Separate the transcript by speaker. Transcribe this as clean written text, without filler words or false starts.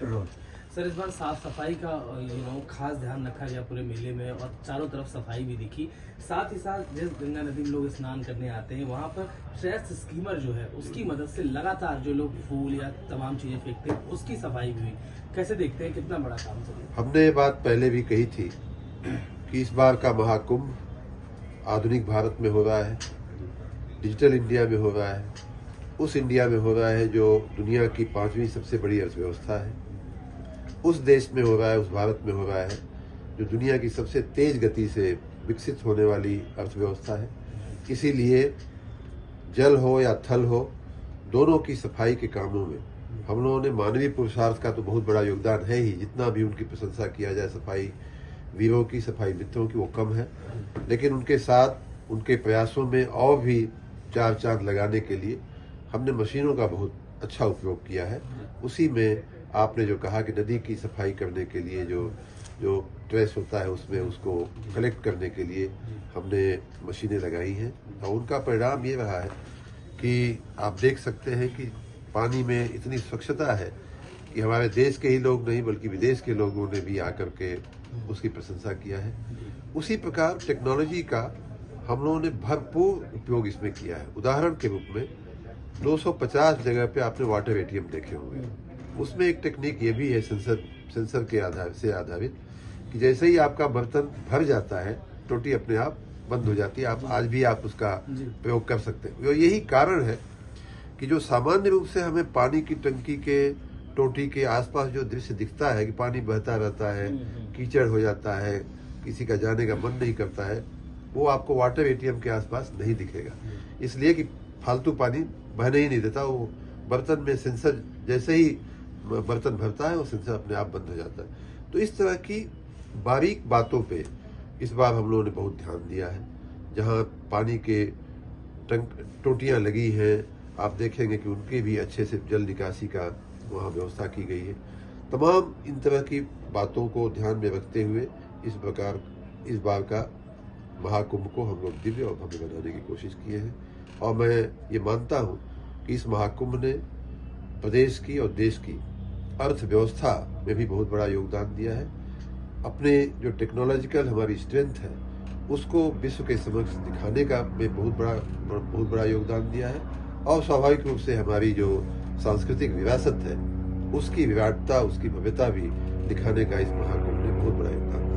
Speaker 1: Role. Sir, इस बार साफ सफाई का खास ध्यान रखा गया पूरे मेले में, और चारों तरफ सफाई भी दिखी। साथ ही साथ जिस गंगा नदी में लोग स्नान करने आते हैं, वहाँ पर ट्रैश स्कीमर जो है उसकी मदद से लगातार जो लोग फूल या तमाम चीजें फेंकते हैं उसकी सफाई भी हुई। कैसे देखते हैं, कितना बड़ा काम चल रहा है?
Speaker 2: हमने ये बात पहले भी कही थी कि इस बार का महाकुंभ आधुनिक भारत में हो रहा है, डिजिटल इंडिया में हो रहा है, उस इंडिया में हो रहा है जो दुनिया की 5वीं सबसे बड़ी अर्थव्यवस्था है, उस देश में हो रहा है, उस भारत में हो रहा है जो दुनिया की सबसे तेज गति से विकसित होने वाली अर्थव्यवस्था है। इसीलिए जल हो या थल हो, दोनों की सफाई के कामों में हम लोगों ने मानवीय पुरुषार्थ का तो बहुत बड़ा योगदान है ही। जितना भी उनकी प्रशंसा किया जाए सफाई वीरों की, सफाई मित्रों की, वो कम है। लेकिन उनके साथ उनके प्रयासों में और भी चार चांद लगाने के लिए हमने मशीनों का बहुत अच्छा उपयोग किया है। उसी में आपने जो कहा कि नदी की सफाई करने के लिए जो ट्रेस होता है उसमें उसको कलेक्ट करने के लिए हमने मशीनें लगाई हैं, और उनका परिणाम ये रहा है कि आप देख सकते हैं कि पानी में इतनी स्वच्छता है कि हमारे देश के ही लोग नहीं बल्कि विदेश के लोगों ने भी आकर के उसकी प्रशंसा किया है। उसी प्रकार टेक्नोलॉजी का हम लोगों ने भरपूर उपयोग इसमें किया है। उदाहरण के रूप में 250 जगह पे आपने वाटर एटीएम देखे होंगे। उसमें एक टेक्निक ये भी है सेंसर के आधार से आधारित कि जैसे ही आपका बर्तन भर जाता है, टोटी अपने आप बंद हो जाती है। आप आज भी आप उसका प्रयोग कर सकते हैं। यही कारण है कि जो सामान्य रूप से हमें पानी की टंकी के टोटी के आसपास जो दृश्य दिखता है कि पानी बहता रहता है, कीचड़ हो जाता है, किसी का जाने का मन नहीं करता है, वो आपको वाटर एटीएम के आसपास नहीं दिखेगा। इसलिए कि फालतू पानी बहने ही नहीं देता। वो बर्तन में सेंसर जैसे ही बर्तन भरता है वो सेंसर अपने आप बंद हो जाता है। तो इस तरह की बारीक बातों पे इस बार हम लोगों ने बहुत ध्यान दिया है। जहाँ पानी के टोटियाँ लगी हैं, आप देखेंगे कि उनके भी अच्छे से जल निकासी का वहाँ व्यवस्था की गई है। तमाम इन तरह की बातों को ध्यान में रखते हुए इस बार का महाकुंभ को हम लोग दिव्य और भव्य बनाने की कोशिश किए हैं। और मैं ये मानता हूँ कि इस महाकुंभ ने प्रदेश की और देश की अर्थव्यवस्था में भी बहुत बड़ा योगदान दिया है। अपने जो टेक्नोलॉजिकल हमारी स्ट्रेंथ है उसको विश्व के समक्ष दिखाने का में बहुत बड़ा योगदान दिया है। और स्वाभाविक रूप से हमारी जो सांस्कृतिक विरासत है उसकी विराटता, उसकी भव्यता भी दिखाने का इस महाकुंभ ने बहुत बड़ा योगदान दिया।